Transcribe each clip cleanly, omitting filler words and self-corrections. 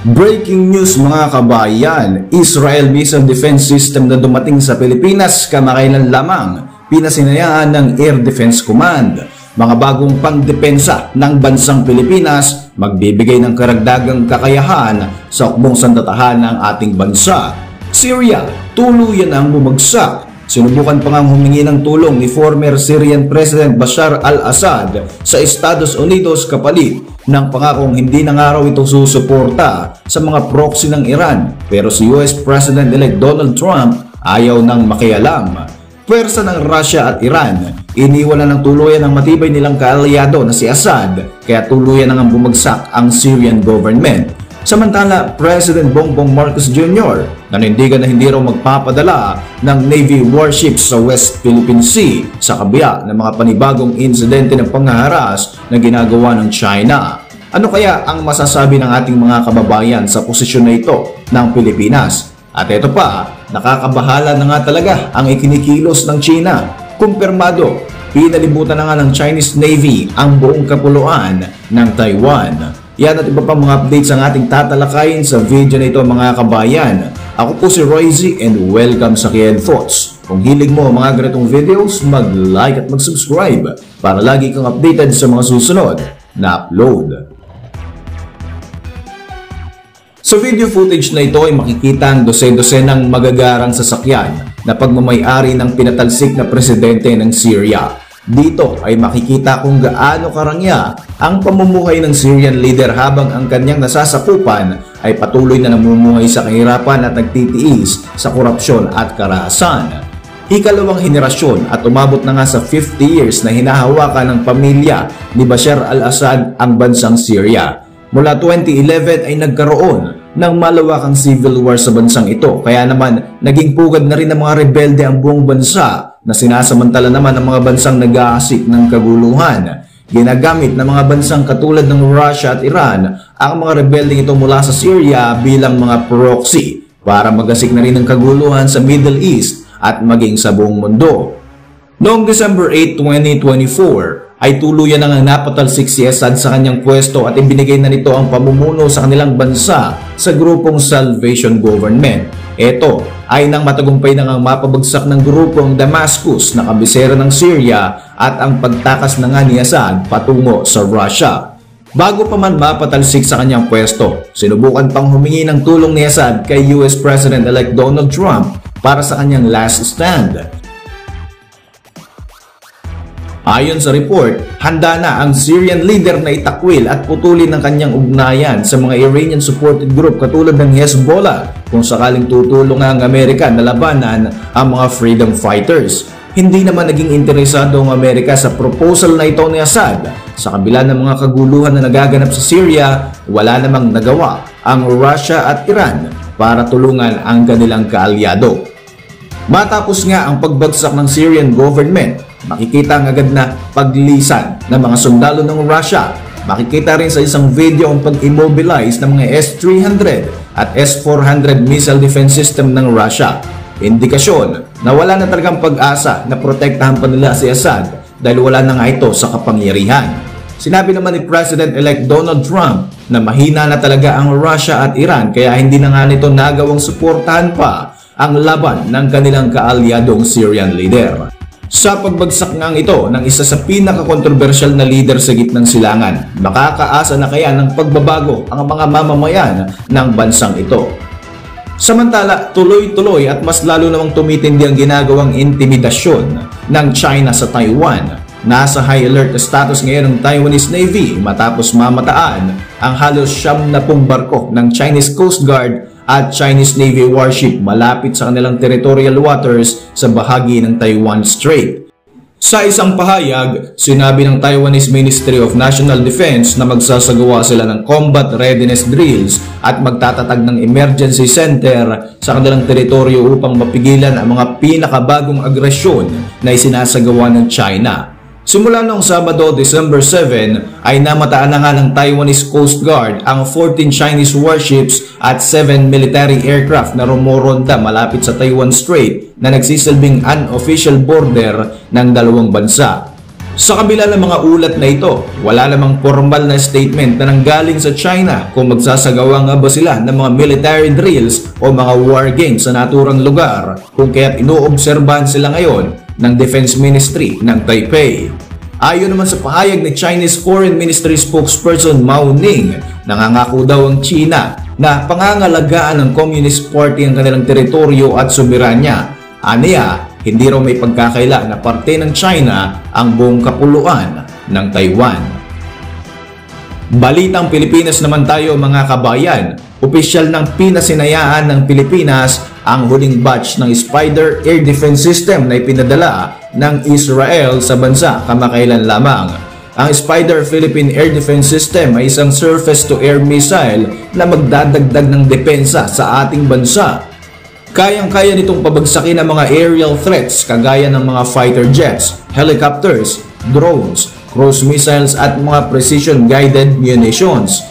Breaking news mga kabayan, Israel Missile Defense System na dumating sa Pilipinas kamakailan lamang, pinasinayaan ng Air Defense Command. Mga bagong pangdepensa ng bansang Pilipinas, magbibigay ng karagdagang kakayahan sa hukbong sandatahan ng ating bansa. Syria, tuluyan ang bumagsak. Sinubukan pa ngang humingi ng tulong ni former Syrian President Bashar al-Assad sa Estados Unidos kapalit ng pangakong hindi na nga raw ito susuporta sa mga proxy ng Iran. Pero si US President-elect Donald Trump ayaw nang makialam. Pwersa ng Russia at Iran, iniwalan ng tuluyan ng matibay nilang kaalyado na si Assad, kaya tuluyan nang bumagsak ang Syrian government. Samantala, President Bongbong Marcos Jr. nanindigan na hindi raw magpapadala ng Navy warships sa West Philippine Sea sa kabila ng mga panibagong insidente ng panghaharas na ginagawa ng China. Ano kaya ang masasabi ng ating mga kababayan sa posisyon na ito ng Pilipinas? At ito pa, nakakabahala na nga talaga ang ikinikilos ng China. Kumpirmado, pinalibutan na nga ng Chinese Navy ang buong kapuluan ng Taiwan. Yan at iba pang mga updates ang ating tatalakayin sa video na ito mga kabayan. Ako po si Royzy and welcome sa Kian Thoughts. Kung hilig mo mga ganitong videos, mag-like at mag-subscribe para lagi kang updated sa mga susunod na upload. Sa video footage na ito ay makikita ang dose-dosenang magagarang sasakyan na pagmamay-ari ng pinatalsik na presidente ng Syria. Dito ay makikita kung gaano karangya ang pamumuhay ng Syrian leader habang ang kanyang nasasakupan ay patuloy na namumuhay sa kahirapan at nagtitiis sa korupsyon at karahasan. Ikalawang henerasyon at umabot na nga sa 50 years na hinahawakan ng pamilya ni Bashar al-Assad ang bansang Syria. Mula 2011 ay nagkaroon ng malawakang civil war sa bansang ito, kaya naman naging pugad na rin ng mga rebelde ang buong bansa na sinasamantala naman ng mga bansang nag-aasik ng kaguluhan. Ginagamit ng mga bansang katulad ng Russia at Iran ang mga rebeldeng ito mula sa Syria bilang mga proxy para magasik na rin ng kaguluhan sa Middle East at maging sa buong mundo. Noong December 8, 2024, ay tuluyan na nga napatalsik si Assad sa kanyang pwesto at ibinigay na nito ang pamumuno sa kanilang bansa sa grupong Salvation Government. Ito ay nang matagumpay na nga mapabagsak ng grupong Damascus na kabisera ng Syria at ang pagtakas na nga ni Assad patungo sa Russia. Bago pa man mapatalsik sa kanyang pwesto, sinubukan pang humingi ng tulong ni Assad kay US President-elect Donald Trump para sa kanyang last stand. Ayon sa report, handa na ang Syrian leader na itakwil at putulin ng kanyang ugnayan sa mga Iranian-supported group katulad ng Hezbollah kung sakaling tutulong ang Amerika na labanan ang mga freedom fighters. Hindi naman naging interesado ang Amerika sa proposal na ito ni Assad. Sa kabila ng mga kaguluhan na nagaganap sa Syria, wala namang nagawa ang Russia at Iran para tulungan ang kanilang kaalyado. Matapos nga ang pagbagsak ng Syrian government, makikita ang agad na paglisan ng mga sundalo ng Russia. Makikita rin sa isang video ang pag-immobilize ng mga S-300 at S-400 missile defense system ng Russia. Indikasyon na wala na talagang pag-asa na protektahan pa nila si Assad dahil wala na nga ito sa kapangyarihan. Sinabi naman ni President-elect Donald Trump na mahina na talaga ang Russia at Iran kaya hindi na nga nito nagawang suportahan pa ang laban ng kanilang kaalyadong Syrian leader. Sa pagbagsak ngang ito ng isa sa pinaka-kontrobersyal na leader sa gitnang silangan, makakaasa na kaya ng pagbabago ang mga mamamayan ng bansang ito. Samantala, tuloy-tuloy at mas lalo namang tumitindi ang ginagawang intimidasyon ng China sa Taiwan. Nasa high alert status ngayon ng Taiwanese Navy matapos mamataan ang halos 70 barko ng Chinese Coast Guard at Chinese Navy warship malapit sa kanilang territorial waters sa bahagi ng Taiwan Strait. Sa isang pahayag, sinabi ng Taiwanese Ministry of National Defense na magsasagawa sila ng combat readiness drills at magtatatag ng emergency center sa kanilang teritoryo upang mapigilan ang mga pinakabagong agresyon na isinasagawa ng China. Simula noong Sabado, December 7, ay namataan na nga ng Taiwanese Coast Guard ang 14 Chinese warships at 7 military aircraft na rumoronda malapit sa Taiwan Strait na nagsisilbing unofficial border ng dalawang bansa. Sa kabila ng mga ulat na ito, wala namang formal na statement na nanggaling sa China kung magsasagawa nga ba sila ng mga military drills o mga war games sa naturang lugar, kung kaya't inoobserbahan sila ngayon ng Defense Ministry ng Taipei. Ayon naman sa pahayag ni Chinese Foreign Ministry spokesperson Mao Ning, nangangako daw ang China na pangangalagaan ng Communist Party ang kanilang teritoryo at soberanya. Aniya, hindi raw may pagkakaila na parte ng China ang buong kapuluan ng Taiwan. Balitang Pilipinas naman tayo mga kabayan. Opisyal ng pinasinayaan ng Pilipinas ang huling batch ng Spider Air Defense System na ipinadala ng Israel sa bansa kamakailan lamang. Ang Spider Philippine Air Defense System ay isang surface-to-air missile na magdadagdag ng depensa sa ating bansa. Kayang-kaya nitong pabagsakin ang mga aerial threats kagaya ng mga fighter jets, helicopters, drones, cruise missiles at mga precision-guided munitions.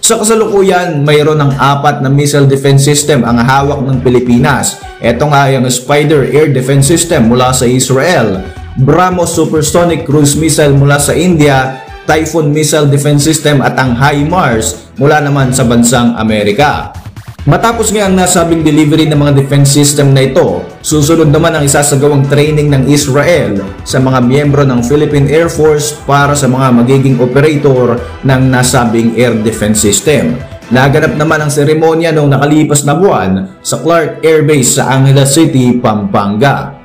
Sa kasalukuyan, mayroon ng 4 na missile defense system ang hawak ng Pilipinas. Ito nga ay ang Spider Air Defense System mula sa Israel, BrahMos Supersonic Cruise Missile mula sa India, Typhoon Missile Defense System at ang HIMARS mula naman sa bansang Amerika. Matapos nga ang nasabing delivery ng mga defense system na ito, susunod naman ang isasagawang training ng Israel sa mga miyembro ng Philippine Air Force para sa mga magiging operator ng nasabing air defense system. Naganap naman ang seremonya noong nakalipas na buwan sa Clark Air Base sa Angeles City, Pampanga.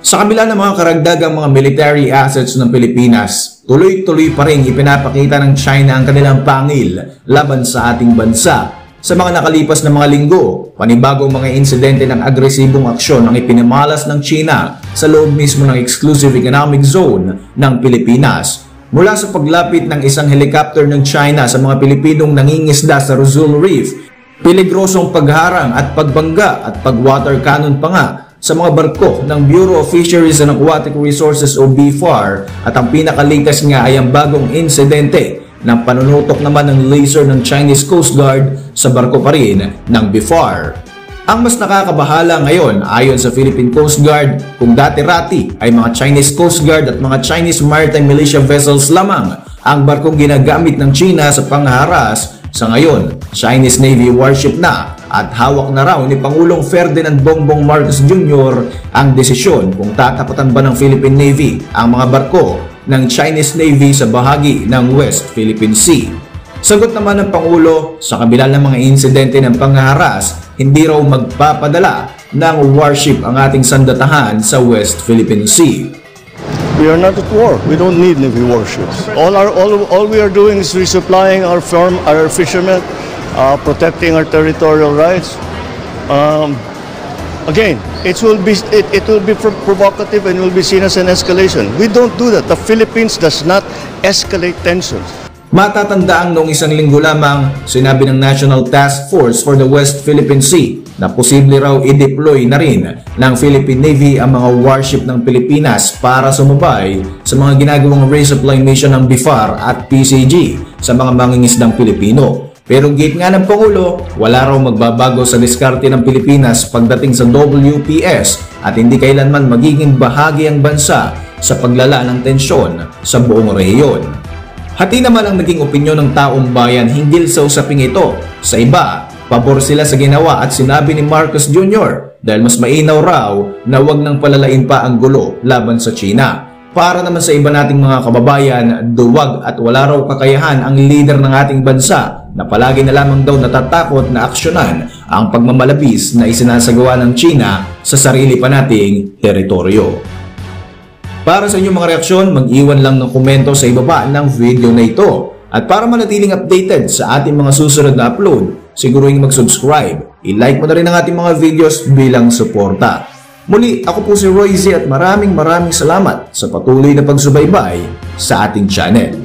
Sa kabila ng mga karagdagang mga military assets ng Pilipinas, tuloy-tuloy pa rin ipinapakita ng China ang kanilang pangil laban sa ating bansa. Sa mga nakalipas na mga linggo, panibagong mga insidente ng agresibong aksyon ang ipinamalas ng China sa loob mismo ng Exclusive Economic Zone ng Pilipinas. Mula sa paglapit ng isang helicopter ng China sa mga Pilipinong nangingisda sa Rizal Reef, peligrosong pagharang at pagbangga at pag-water cannon pa nga sa mga barko ng Bureau of Fisheries and Aquatic Resources o BFAR, at ang pinakalikas nga ay ang bagong insidente ng panunutok naman ng laser ng Chinese Coast Guard sa barko pa rin ng BFAR. Ang mas nakakabahala ngayon ayon sa Philippine Coast Guard, kung dati-rati ay mga Chinese Coast Guard at mga Chinese Maritime Militia vessels lamang ang barkong ginagamit ng China sa pangharas, sa ngayon Chinese Navy warship na, at hawak na raw ni Pangulong Ferdinand Bongbong Marcos Jr. ang desisyon kung tataputan ba ng Philippine Navy ang mga barko ng Chinese Navy sa bahagi ng West Philippine Sea. Sagot naman ng Pangulo, sa kabila ng mga insidente ng pangharas, hindi raw magpapadala ng warship ang ating sandatahan sa West Philippine Sea. We are not at war. We don't need Navy warships. All we are doing is resupplying our fishermen, protecting our territorial rights. Again, it will be provocative and will be seen as an escalation. We don't do that. The Philippines does not escalate tensions. Matatandaang noong isang linggo lamang, sinabi ng National Task Force for the West Philippine Sea na posible raw i-deploy na rin ng Philippine Navy ang mga warship ng Pilipinas para sumabay sa mga ginagawang resupply mission ng BFAR at PCG sa mga mangingisdang Pilipino. Pero gate nga ng Pangulo, wala raw magbabago sa diskarte ng Pilipinas pagdating sa WPS at hindi kailanman magiging bahagi ang bansa sa paglala ng tensyon sa buong rehiyon. Hati naman ang naging opinyon ng taong bayan hinggil sa usaping ito. Sa iba, pabor sila sa ginawa at sinabi ni Marcos Jr. dahil mas mainaw raw na wag nang palalain pa ang gulo laban sa China. Para naman sa iba nating mga kababayan, duwag at wala raw kakayahan ang leader ng ating bansa na palagi na lamang daw natatakot na aksyonan ang pagmamalabis na isinasagawa ng China sa sarili pa nating teritoryo. Para sa inyong mga reaksyon, mag-iwan lang ng komento sa ibaba ng video na ito. At para manatiling updated sa ating mga susunod na upload, siguruhin mag-subscribe. I-like mo na rin ang ating mga videos bilang suporta. Muli, ako po si Roy Z at maraming salamat sa patuloy na pagsubaybay sa ating channel.